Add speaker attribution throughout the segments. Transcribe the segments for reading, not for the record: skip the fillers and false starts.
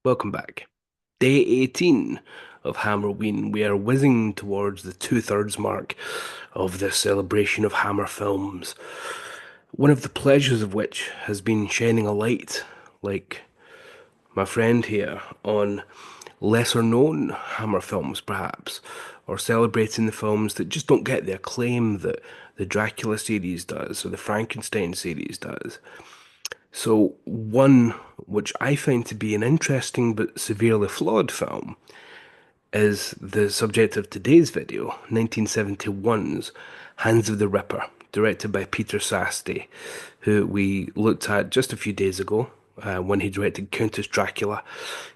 Speaker 1: Welcome back. Day 18 of Hammerween. We are whizzing towards the two-thirds mark of this celebration of Hammer films. One of the pleasures of which has been shining a light, like my friend here, on lesser known Hammer films, perhaps, or celebrating the films that just don't get the acclaim that the Dracula series does or the Frankenstein series does. So, one which I find to be an interesting but severely flawed film is the subject of today's video, 1971's Hands of the Ripper, directed by Peter Sasti, who we looked at just a few days ago when he directed Countess Dracula.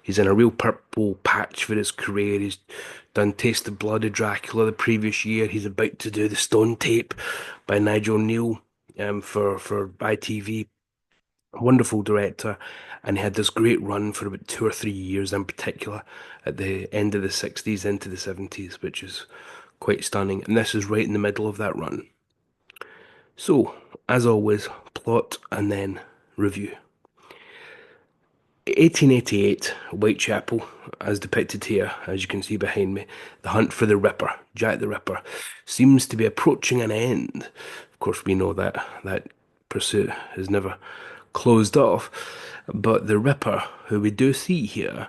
Speaker 1: He's in a real purple patch for his career. He's done Taste the Blood of Dracula the previous year. He's about to do The Stone Tape by Nigel Neal for ITV. Wonderful director, and he had this great run for about 2 or 3 years in particular at the end of the 60s into the 70s, which is quite stunning. And this is right in the middle of that run. So, as always, plot and then review. 1888, Whitechapel, as depicted here, as you can see behind me, the hunt for the Ripper, Jack the Ripper, seems to be approaching an end. Of course, we know that that pursuit is never closed off, but the Ripper, who we do see here,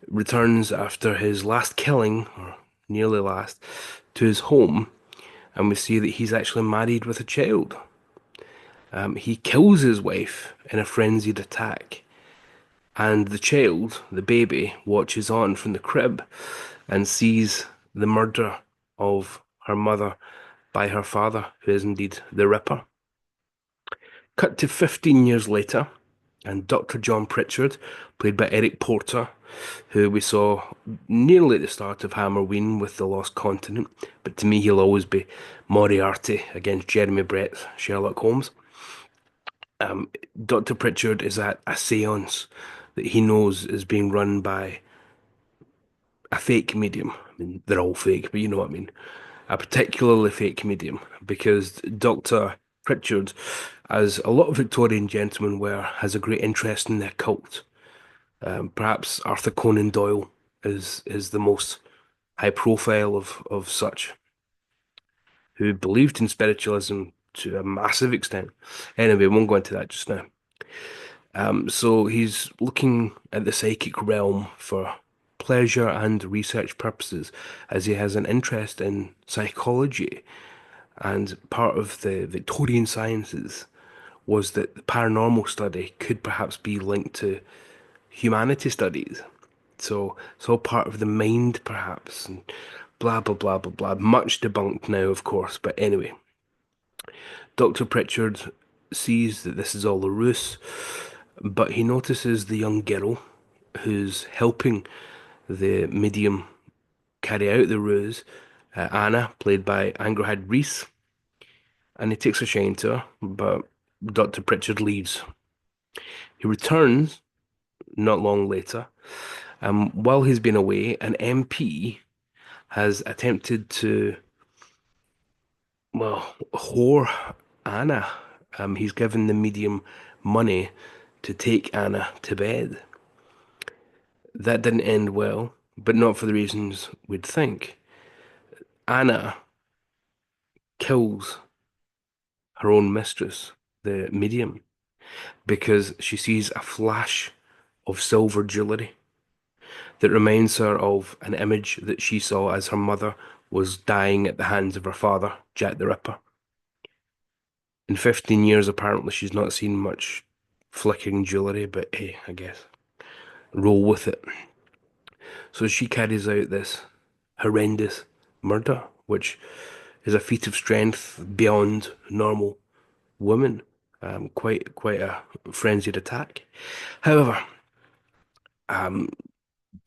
Speaker 1: returns after his last killing, or nearly last, to his home, and we see that he's actually married with a child. He kills his wife in a frenzied attack. And the child, the baby, watches on from the crib and sees the murder of her mother by her father, who is indeed the Ripper. Cut to 15 years later, and Dr. John Pritchard, played by Eric Porter, who we saw nearly at the start of Hammerween with The Lost Continent, but to me he'll always be Moriarty against Jeremy Brett's Sherlock Holmes. Dr. Pritchard is at a seance that he knows is being run by a fake medium. I mean, they're all fake, but you know what I mean. A particularly fake medium, because Dr. Pritchard, as a lot of Victorian gentlemen were, has a great interest in the occult. Perhaps Arthur Conan Doyle is the most high profile of such, who believed in spiritualism to a massive extent. Anyway, we won't go into that just now. So he's looking at the psychic realm for pleasure and research purposes, as he has an interest in psychology. And part of the Victorian sciences was that the paranormal study could perhaps be linked to humanity studies. So it's all part of the mind, perhaps, and blah, blah, blah, blah, blah. Much debunked now, of course, but anyway. Dr. Pritchard sees that this is all a ruse, but he notices the young girl who's helping the medium carry out the ruse, Anna, played by Angerhard Reese, and he takes a shine to her, but Dr. Pritchard leaves. He returns not long later. While he's been away, an MP has attempted to, well, whore Anna. He's given the medium money to take Anna to bed. That didn't end well, but not for the reasons we'd think. Anna kills her own mistress, the medium, because she sees a flash of silver jewellery that reminds her of an image that she saw as her mother was dying at the hands of her father, Jack the Ripper. In 15 years, apparently, she's not seen much flickering jewellery, but hey, I guess roll with it. So she carries out this horrendous murder, which is a feat of strength beyond normal woman. Quite a frenzied attack. However, um,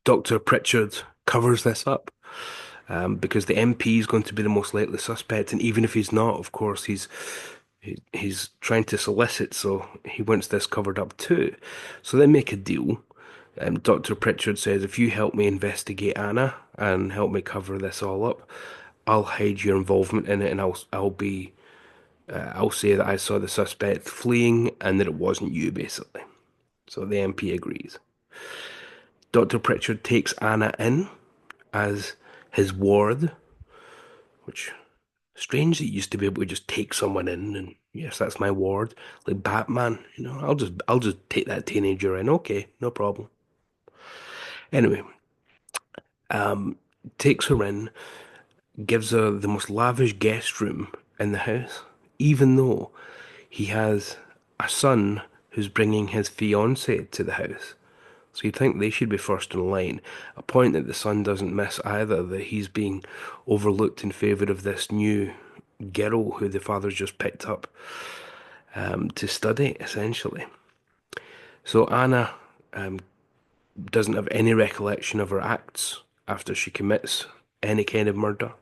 Speaker 1: Dr. Pritchard covers this up because the MP is going to be the most likely suspect, and even if he's not, of course, he's trying to solicit, so he wants this covered up too. So they make a deal. Dr. Pritchard says, if you help me investigate Anna and help me cover this all up, I'll hide your involvement in it, and I'll say that I saw the suspect fleeing and that it wasn't you, basically. So the MP agrees. Dr. Pritchard takes Anna in as his ward, which strange that you used to be able to just take someone in and yes, that's my ward, like Batman. I'll just take that teenager in. Okay, no problem. Anyway, um, takes her in, gives her the most lavish guest room in the house, even though he has a son who's bringing his fiancée to the house. So you'd think they should be first in line. A point that the son doesn't miss either, that he's being overlooked in favour of this new girl who the father's just picked up to study, essentially. So Anna um, doesn't have any recollection of her acts after she commits any kind of murder.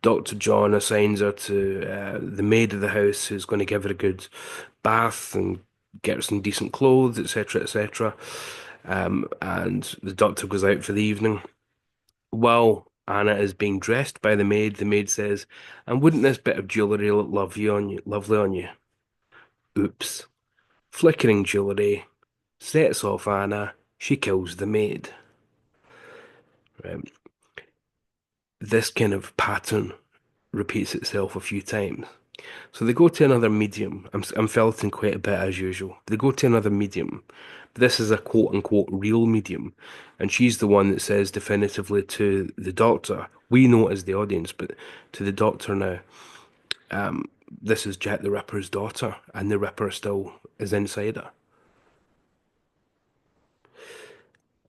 Speaker 1: Dr. John assigns her to the maid of the house who's going to give her a good bath and get her some decent clothes, etc., etc. And the doctor goes out for the evening. While Anna is being dressed by the maid says, "And wouldn't this bit of jewellery look lovely on you?" Oops. Flickering jewellery sets off Anna. She kills the maid. Right. This kind of pattern repeats itself a few times. So they go to another medium. I'm felting quite a bit as usual. They go to another medium. This is a quote unquote real medium. And she's the one that says definitively to the doctor, we know it as the audience, but to the doctor now, this is Jack the Ripper's daughter, and the Ripper still is inside her.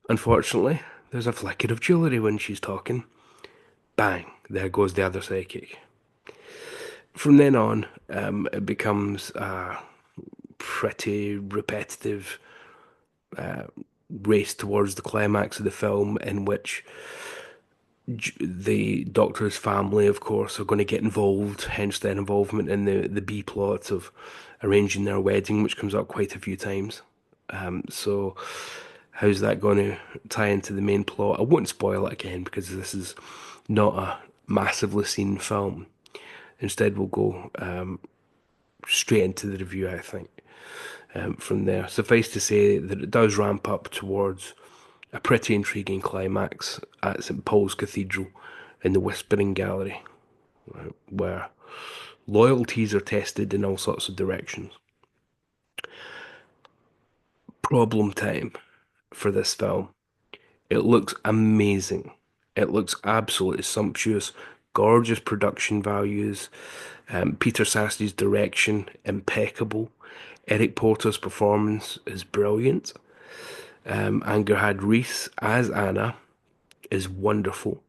Speaker 1: Unfortunately, there's a flicker of jewellery when she's talking. Bang, there goes the other psychic. From then on, it becomes a pretty repetitive race towards the climax of the film, in which the Doctor's family, of course, are going to get involved, hence their involvement in the B plot of arranging their wedding, which comes up quite a few times. So, how's that going to tie into the main plot? I won't spoil it again because this is not a massively seen film. Instead, we'll go straight into the review, I think, from there. Suffice to say that it does ramp up towards a pretty intriguing climax at St. Paul's Cathedral in the Whispering Gallery, where loyalties are tested in all sorts of directions. Problem time for this film. It looks amazing. It looks absolutely sumptuous, gorgeous production values. Peter Sassdy's direction, impeccable. Eric Porter's performance is brilliant. Angerhad Reese as Anna is wonderful.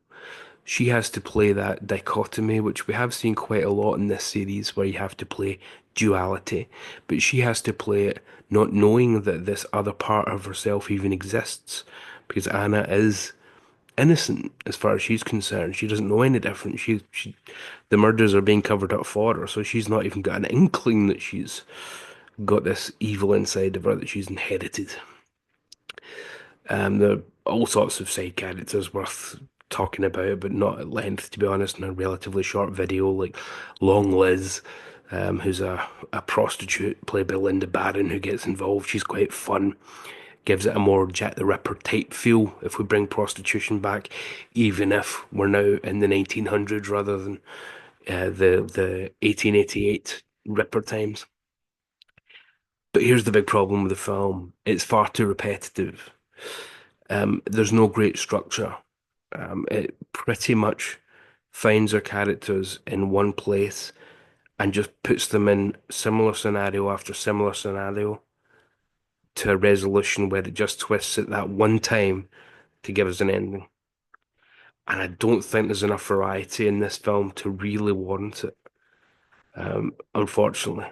Speaker 1: She has to play that dichotomy, which we have seen quite a lot in this series, where you have to play duality, but she has to play it not knowing that this other part of herself even exists, because Anna is innocent as far as she's concerned. She doesn't know any different. The murders are being covered up for her, so she's not even got an inkling that she's got this evil inside of her that she's inherited. There are all sorts of side characters worth talking about, but not at length, to be honest, in a relatively short video, like Long Liz, who's a prostitute played by Linda Barron, who gets involved. She's quite fun, gives it a more Jack the Ripper type feel if we bring prostitution back, even if we're now in the 1900s rather than the 1888 Ripper times. But here's the big problem with the film. It's far too repetitive. There's no great structure. It pretty much finds our characters in one place and just puts them in similar scenario after similar scenario to a resolution where it just twists at that one time to give us an ending. And I don't think there's enough variety in this film to really warrant it, unfortunately.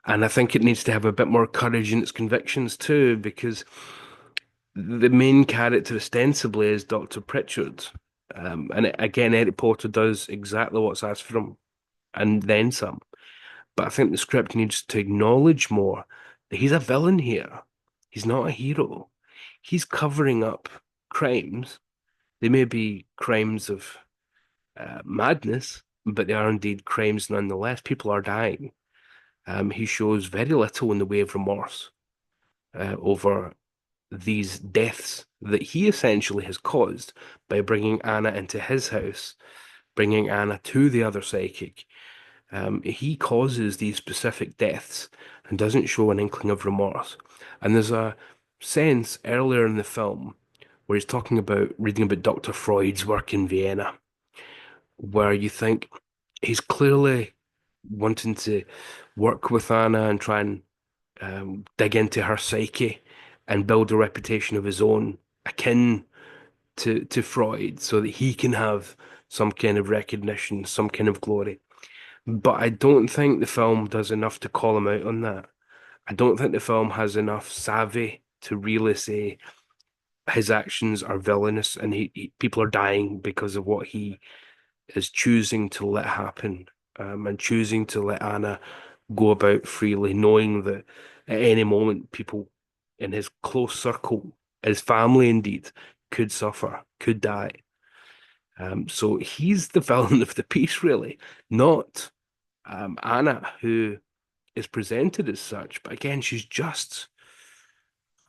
Speaker 1: And I think it needs to have a bit more courage in its convictions too, because the main character ostensibly is Dr. Pritchard. Again, Eric Porter does exactly what's asked from him and then some. But I think the script needs to acknowledge more that he's a villain here. He's not a hero. He's covering up crimes. They may be crimes of madness, but they are indeed crimes nonetheless. People are dying. He shows very little in the way of remorse over these deaths that he essentially has caused by bringing Anna into his house, bringing Anna to the other psychic. He causes these specific deaths and doesn't show an inkling of remorse. And there's a sense earlier in the film where he's talking about reading about Dr. Freud's work in Vienna, where you think he's clearly wanting to work with Anna and try and dig into her psyche and build a reputation of his own akin to Freud so that he can have some kind of recognition, some kind of glory. But I don't think the film does enough to call him out on that. I don't think the film has enough savvy to really say his actions are villainous and people are dying because of what he is choosing to let happen, and choosing to let Anna go about freely, knowing that at any moment people in his close circle, his family indeed, could suffer, could die. So he's the villain of the piece, really, not Anna, who is presented as such. But again, she's just,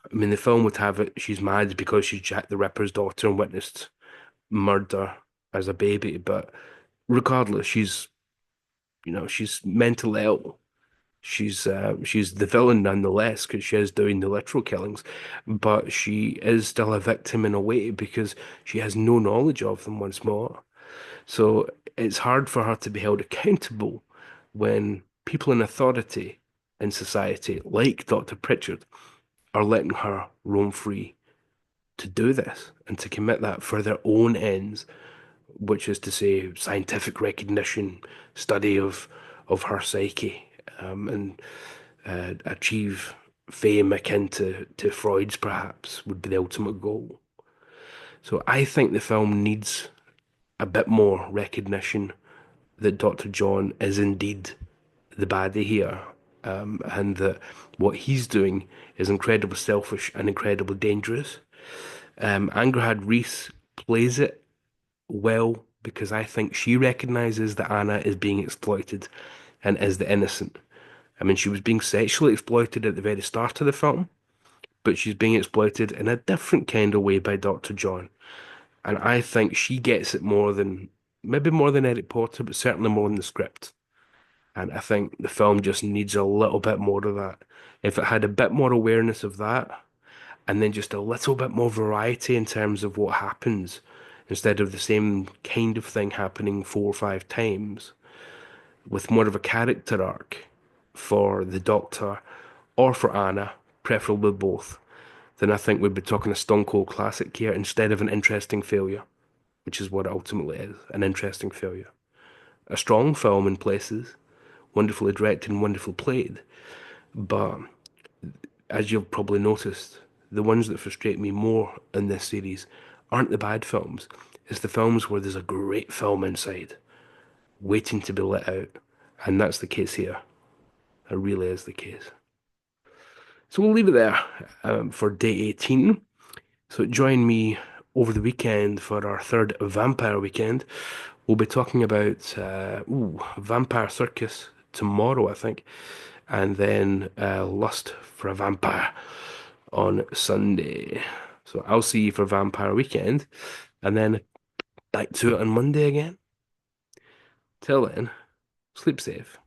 Speaker 1: I mean, the film would have it, she's mad because she's Jack the Ripper's daughter and witnessed murder as a baby. But regardless, she's mentally ill. She's the villain nonetheless because she is doing the literal killings, but she is still a victim in a way because she has no knowledge of them once more. So it's hard for her to be held accountable when people in authority in society, like Dr. Pritchard, are letting her roam free to do this and to commit that for their own ends, which is to say scientific recognition, study of her psyche, and achieve fame akin to Freud's perhaps would be the ultimate goal. So I think the film needs a bit more recognition that Dr. John is indeed the baddie here, and that what he's doing is incredibly selfish and incredibly dangerous. Angerhard Reese plays it well because I think she recognizes that Anna is being exploited and is the innocent. I mean, she was being sexually exploited at the very start of the film, but she's being exploited in a different kind of way by Dr. John. And I think she gets it more than, maybe more than Eric Porter, but certainly more than the script. And I think the film just needs a little bit more of that. If it had a bit more awareness of that, and then just a little bit more variety in terms of what happens, instead of the same kind of thing happening 4 or 5 times, with more of a character arc for the Doctor or for Anna, preferably both, then I think we'd be talking a Stone Cold classic here instead of an interesting failure, which is what it ultimately is, an interesting failure. A strong film in places, wonderfully directed and wonderfully played, but as you've probably noticed, the ones that frustrate me more in this series aren't the bad films. It's the films where there's a great film inside, waiting to be let out. And that's the case here. It really is the case. So we'll leave it there for day 18. So join me over the weekend for our third vampire weekend. We'll be talking about Vampire Circus tomorrow, I think, and then Lust for a Vampire on Sunday. So I'll see you for Vampire Weekend, and then back to it on Monday again. Till then, sleep safe.